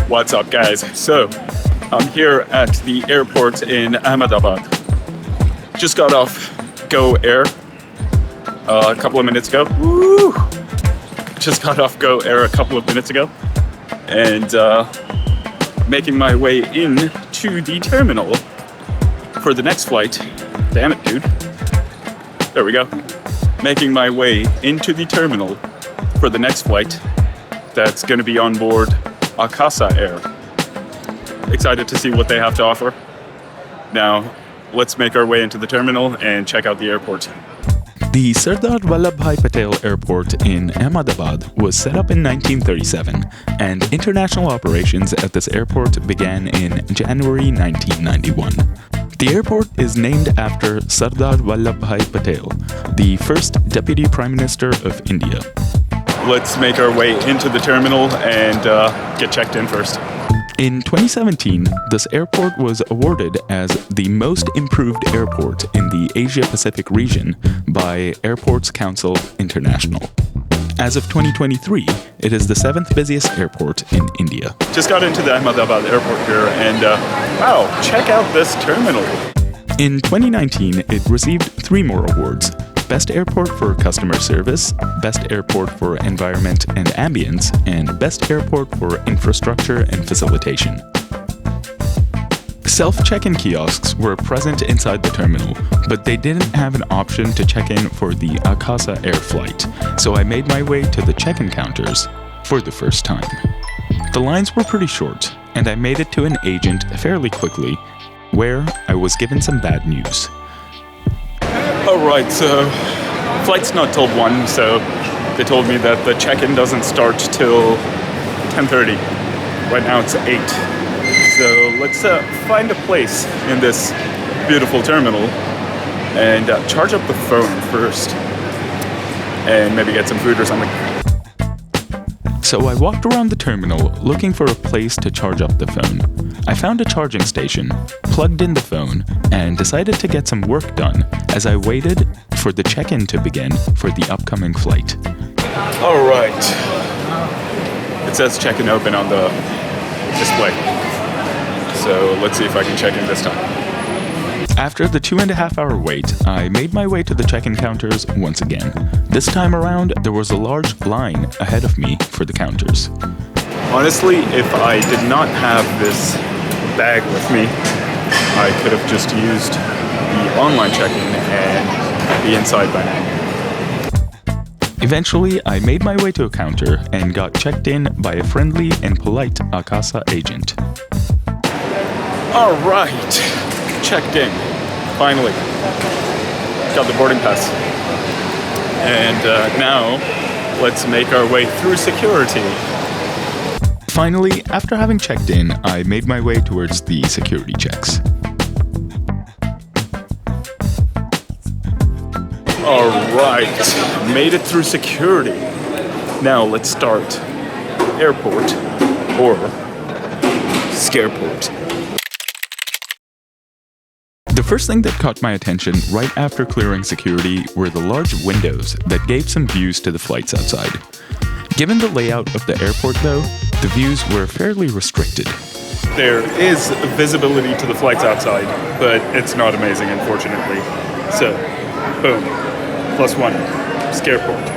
What's up, guys? So, I'm here at the airport in Ahmadabad. Just got off Go Air a couple of minutes ago. Woo! Just got off Go Air a couple of minutes ago. And making my way in to the terminal for the next flight. Damn it, dude. There we go. Making my way into the terminal for the next flight that's going to be on board Akasa Air. Excited to see what they have to offer. Now, let's make our way into the terminal and check out the airport. The Sardar Vallabhbhai Patel Airport in Ahmadabad was set up in 1937, and international operations at this airport began in January 1991. The airport is named after Sardar Vallabhbhai Patel, the first Deputy Prime Minister of India. Let's make our way into the terminal and get checked in first. In 2017, this airport was awarded as the most improved airport in the Asia-Pacific region by Airports Council International. As of 2023, it is the 7th busiest airport in India. Just got into the Ahmadabad airport here and wow, check out this terminal. In 2019, it received 3 more awards: Best Airport for Customer Service, Best Airport for Environment and Ambience, and Best Airport for Infrastructure and Facilitation. Self-check-in kiosks were present inside the terminal, but they didn't have an option to check in for the Akasa Air flight, so I made my way to the check-in counters for the first time. The lines were pretty short, and I made it to an agent fairly quickly, where I was given some bad news. Alright, so flight's not till 1, so they told me that the check-in doesn't start till 10:30. Right now it's 8. So let's find a place in this beautiful terminal and charge up the phone first. And maybe get some food or something. So I walked around the terminal looking for a place to charge up the phone. I found a charging station, plugged in the phone, and decided to get some work done as I waited for the check-in to begin for the upcoming flight. Alright. It says check-in open on the display. So let's see if I can check in this time. After the 2.5-hour wait, I made my way to the check-in counters once again. This time around, there was a large line ahead of me for the counters. Honestly, if I did not have this bag with me, I could have just used the online check-in and be inside by now. Eventually, I made my way to a counter and got checked in by a friendly and polite Akasa agent. Alright, checked in. Finally. Got the boarding pass. And now, let's make our way through security. Finally, after having checked in, I made my way towards the security checks. Alright, made it through security. Now let's start airport or Scareport. The first thing that caught my attention right after clearing security were the large windows that gave some views to the flights outside. Given the layout of the airport though, the views were fairly restricted. There is visibility to the flights outside, but it's not amazing, unfortunately. So, boom, +1, Scareport.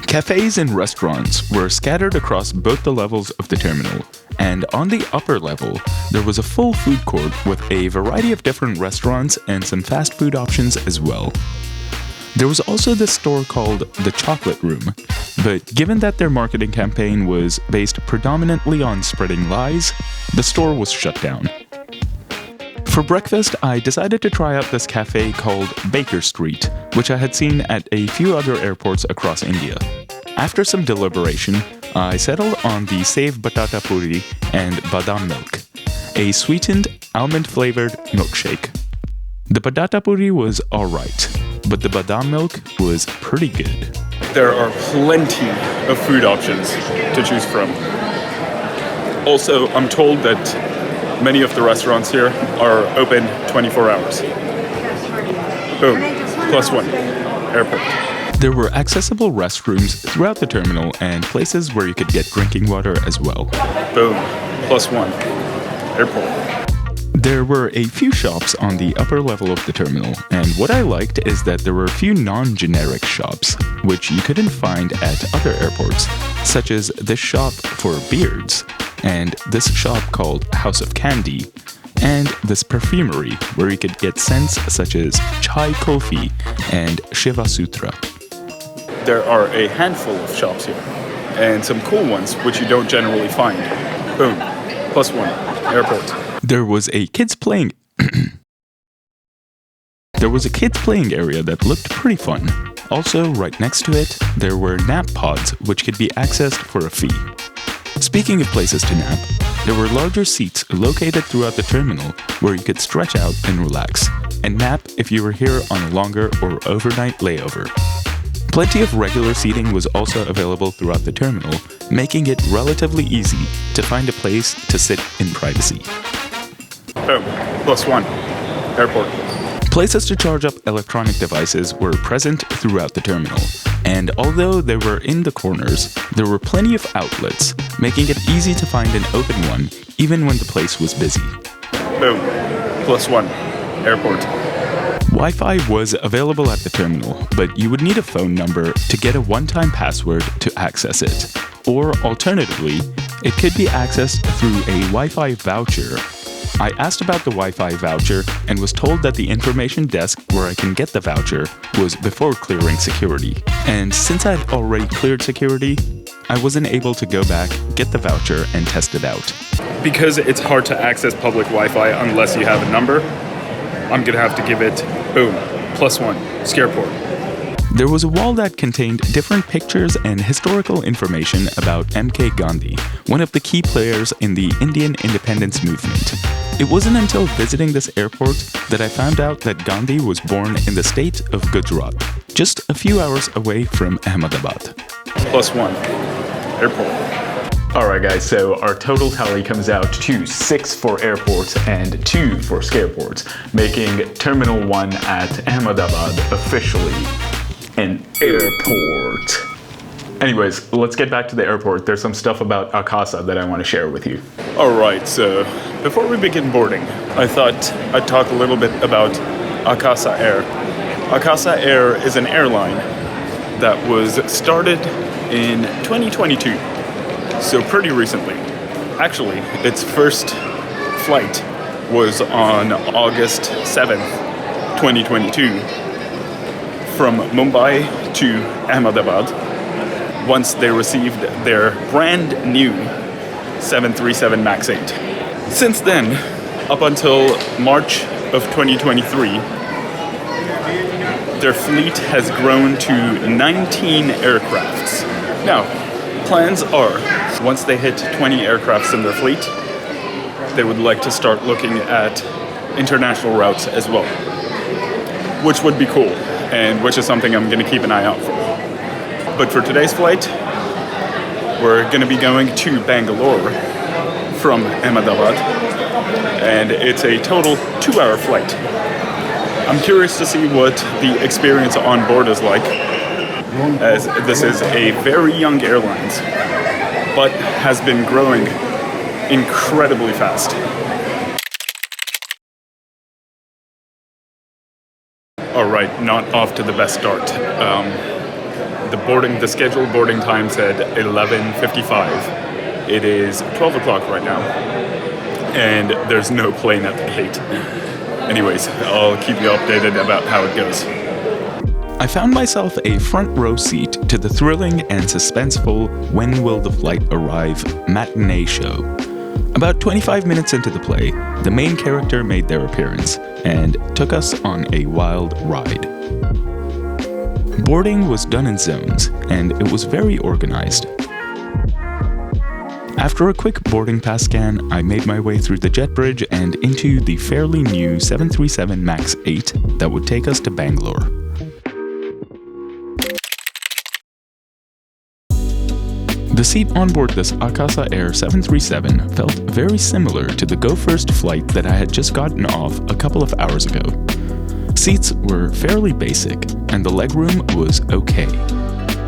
Cafes and restaurants were scattered across both the levels of the terminal, and on the upper level, there was a full food court with a variety of different restaurants and some fast food options as well. There was also this store called the Chocolate Room, but given that their marketing campaign was based predominantly on spreading lies, the store was shut down. For breakfast, I decided to try out this cafe called Baker Street, which I had seen at a few other airports across India. After some deliberation, I settled on the Sev Batata Puri and Badam Milk, a sweetened, almond-flavored milkshake. The Batata Puri was alright, but the Badam Milk was pretty good. There are plenty of food options to choose from. Also, I'm told that many of the restaurants here are open 24 hours. Boom. +1. Airport. There were accessible restrooms throughout the terminal and places where you could get drinking water as well. Boom. +1 airport. There were a few shops on the upper level of the terminal, and what I liked is that there were a few non-generic shops, which you couldn't find at other airports, such as this shop for beards, and this shop called House of Candy, and this perfumery where you could get scents such as Chai Coffee and Shiva Sutra. There are a handful of shops here, and some cool ones which you don't generally find. Boom, +1 airport. There was a kids playing area that looked pretty fun. Also, right next to it, there were nap pods which could be accessed for a fee. Speaking of places to nap, there were larger seats located throughout the terminal where you could stretch out and relax, and nap if you were here on a longer or overnight layover. Plenty of regular seating was also available throughout the terminal, making it relatively easy to find a place to sit in privacy. Boom, +1 airport. Places to charge up electronic devices were present throughout the terminal, and although they were in the corners, there were plenty of outlets, making it easy to find an open one even when the place was busy. Boom, +1 airport. Wi-Fi was available at the terminal, but you would need a phone number to get a one-time password to access it. Or alternatively, it could be accessed through a Wi-Fi voucher. I asked about the Wi-Fi voucher and was told that the information desk where I can get the voucher was before clearing security. And since I'd already cleared security, I wasn't able to go back, get the voucher, and test it out. Because it's hard to access public Wi-Fi unless you have a number, I'm gonna have to give it, boom, +1 Scareport. There was a wall that contained different pictures and historical information about MK Gandhi, one of the key players in the Indian independence movement. It wasn't until visiting this airport that I found out that Gandhi was born in the state of Gujarat, just a few hours away from Ahmadabad. +1 airport. Alright guys, so our total tally comes out to 6 for airports and 2 for Scareport, making Terminal 1 at Ahmadabad officially an airport. Anyways, let's get back to the airport. There's some stuff about Akasa that I want to share with you. Alright, so before we begin boarding, I thought I'd talk a little bit about Akasa Air. Akasa Air is an airline that was started in 2022, so pretty recently. Actually, its first flight was on August 7th, 2022, from Mumbai to Ahmedabad, once they received their brand new 737 MAX 8. Since then, up until March of 2023, their fleet has grown to 19 aircrafts. Now, plans are, once they hit 20 aircrafts in their fleet, they would like to start looking at international routes as well, which would be cool, and which is something I'm going to keep an eye out for. But for today's flight, we're going to be going to Bangalore from Ahmedabad, and it's a total 2-hour flight. I'm curious to see what the experience on board is like, as this is a very young airline, but has been growing incredibly fast. Alright, not off to the best start. The scheduled boarding time said 11:55. It is 12 o'clock right now, and there's no plane at the gate. Anyways, I'll keep you updated about how it goes. I found myself a front row seat to the thrilling and suspenseful When Will the Flight Arrive matinee show. About 25 minutes into the play, the main character made their appearance and took us on a wild ride. Boarding was done in zones, and it was very organized. After a quick boarding pass scan, I made my way through the jet bridge and into the fairly new 737 MAX 8 that would take us to Bangalore. The seat on board this Akasa Air 737 felt very similar to the Go First flight that I had just gotten off a couple of hours ago. Seats were fairly basic, and the legroom was okay.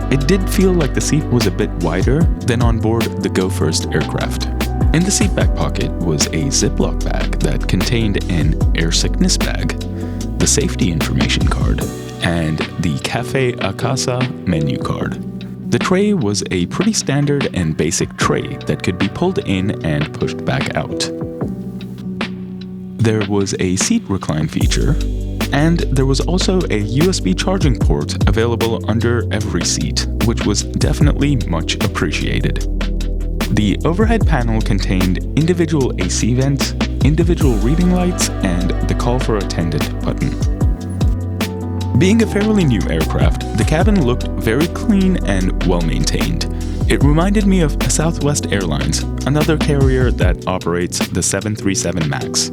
It did feel like the seat was a bit wider than on board the Go First aircraft. In the seat back pocket was a Ziploc bag that contained an air sickness bag, the safety information card, and the Cafe Akasa menu card. The tray was a pretty standard and basic tray that could be pulled in and pushed back out. There was a seat recline feature, and there was also a USB charging port available under every seat, which was definitely much appreciated. The overhead panel contained individual AC vents, individual reading lights, and the call for attendant button. Being a fairly new aircraft, the cabin looked very clean and well-maintained. It reminded me of Southwest Airlines, another carrier that operates the 737 MAX.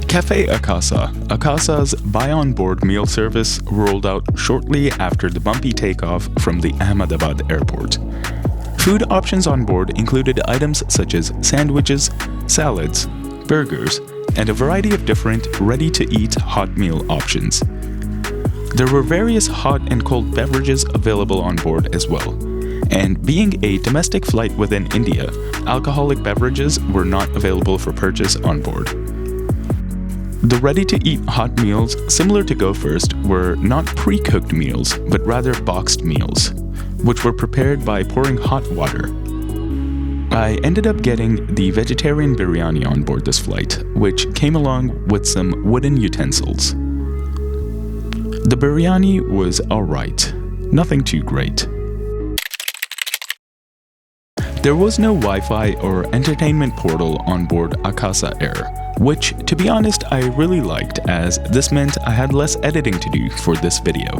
Cafe Akasa, Akasa's buy-on-board meal service, rolled out shortly after the bumpy takeoff from the Ahmadabad airport. Food options on board included items such as sandwiches, salads, burgers, and a variety of different ready-to-eat hot meal options. There were various hot and cold beverages available on board as well. And being a domestic flight within India, alcoholic beverages were not available for purchase on board. The ready-to-eat hot meals, similar to Go First, were not pre-cooked meals, but rather boxed meals, which were prepared by pouring hot water. I ended up getting the vegetarian biryani on board this flight, which came along with some wooden utensils. The biryani was alright, nothing too great. There was no Wi-Fi or entertainment portal on board Akasa Air, which, to be honest, I really liked, as this meant I had less editing to do for this video.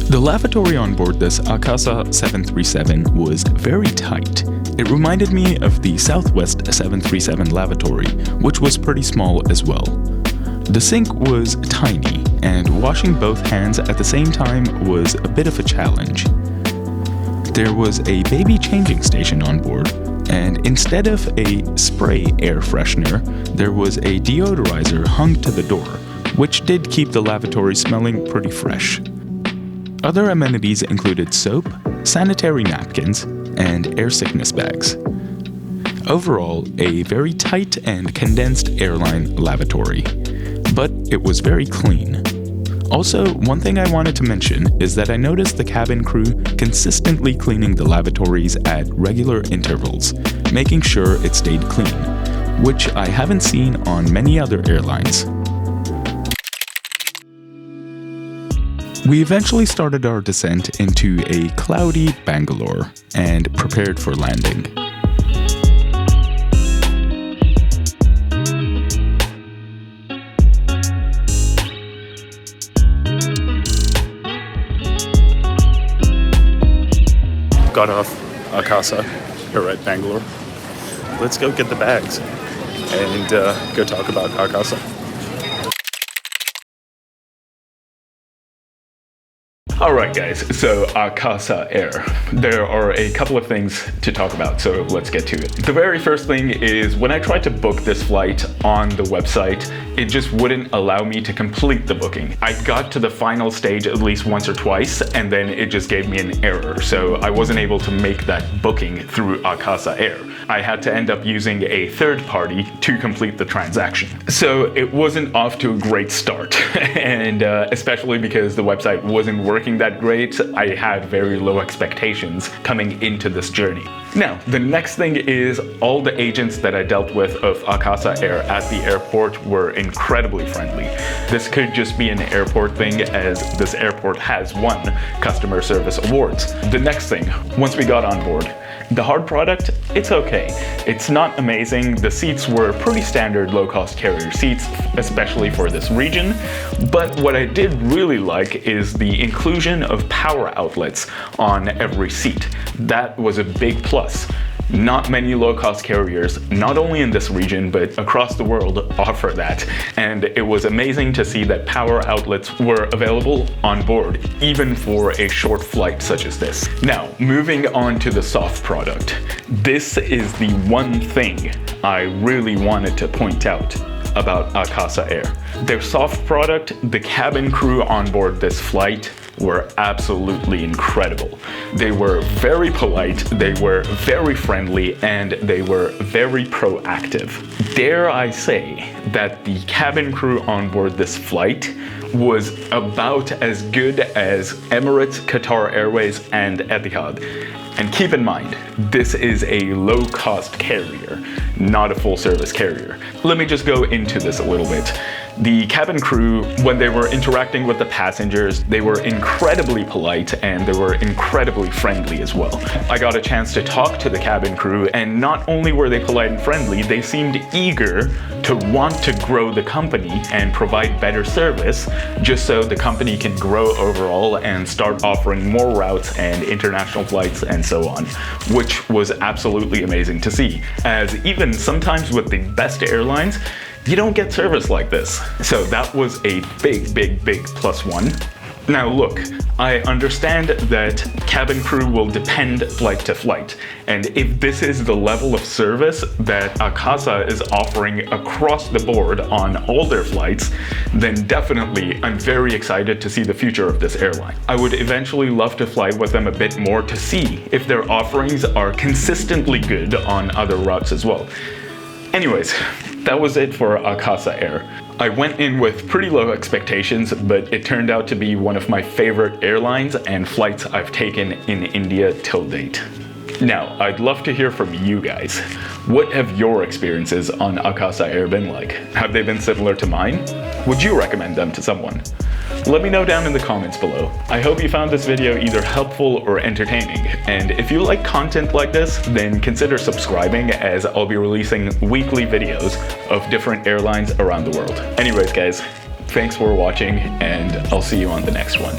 The lavatory on board this Akasa 737 was very tight. It reminded me of the Southwest 737 lavatory, which was pretty small as well. The sink was tiny, and washing both hands at the same time was a bit of a challenge. There was a baby changing station on board, and instead of a spray air freshener, there was a deodorizer hung to the door, which did keep the lavatory smelling pretty fresh. Other amenities included soap, sanitary napkins, and air sickness bags. Overall, a very tight and condensed airline lavatory, but it was very clean. Also, one thing I wanted to mention is that I noticed the cabin crew consistently cleaning the lavatories at regular intervals, making sure it stayed clean, which I haven't seen on many other airlines. We eventually started our descent into a cloudy Bangalore and prepared for landing. Got off Akasa here at Bangalore. Let's go get the bags and go talk about Akasa. Alright guys, so Akasa Air. There are a couple of things to talk about, so let's get to it. The very first thing is when I tried to book this flight on the website, it just wouldn't allow me to complete the booking. I got to the final stage at least once or twice, and then it just gave me an error, so I wasn't able to make that booking through Akasa Air. I had to end up using a third party to complete the transaction. So it wasn't off to a great start, and especially because the website wasn't working working that great, I had very low expectations coming into this journey. Now, the next thing is all the agents that I dealt with of Akasa Air at the airport were incredibly friendly. This could just be an airport thing, as this airport has won customer service awards. The next thing, once we got on board, the hard product, it's okay. It's not amazing. The seats were pretty standard low-cost carrier seats, especially for this region. But what I did really like is the inclusion of power outlets on every seat. That was a big plus. Not many low-cost carriers, not only in this region, but across the world, offer that. And it was amazing to see that power outlets were available on board, even for a short flight such as this. Now, moving on to the soft product. This is the one thing I really wanted to point out about Akasa Air. Their soft product, the cabin crew on board this flight, were absolutely incredible. They were very polite, they were very friendly, and they were very proactive. Dare I say that the cabin crew on board this flight was about as good as Emirates, Qatar Airways, and Etihad. And keep in mind, this is a low-cost carrier, not a full-service carrier. Let me just go into this a little bit. The cabin crew, when they were interacting with the passengers, they were incredibly polite and they were incredibly friendly as well. I got a chance to talk to the cabin crew, and not only were they polite and friendly, they seemed eager to want to grow the company and provide better service, just so the company can grow overall and start offering more routes and international flights and so on, which was absolutely amazing to see, as even sometimes with the best airlines, you don't get service like this. So that was a big plus one. Now look, I understand that cabin crew will depend flight to flight, and if this is the level of service that Akasa is offering across the board on all their flights, then definitely I'm very excited to see the future of this airline. I would eventually love to fly with them a bit more to see if their offerings are consistently good on other routes as well. Anyways, that was it for Akasa Air. I went in with pretty low expectations, but it turned out to be one of my favorite airlines and flights I've taken in India till date. Now, I'd love to hear from you guys. What have your experiences on Akasa Air been like? Have they been similar to mine? Would you recommend them to someone? Let me know down in the comments below. I hope you found this video either helpful or entertaining, and if you like content like this, then consider subscribing, as I'll be releasing weekly videos of different airlines around the world. Anyways guys, thanks for watching, and I'll see you on the next one.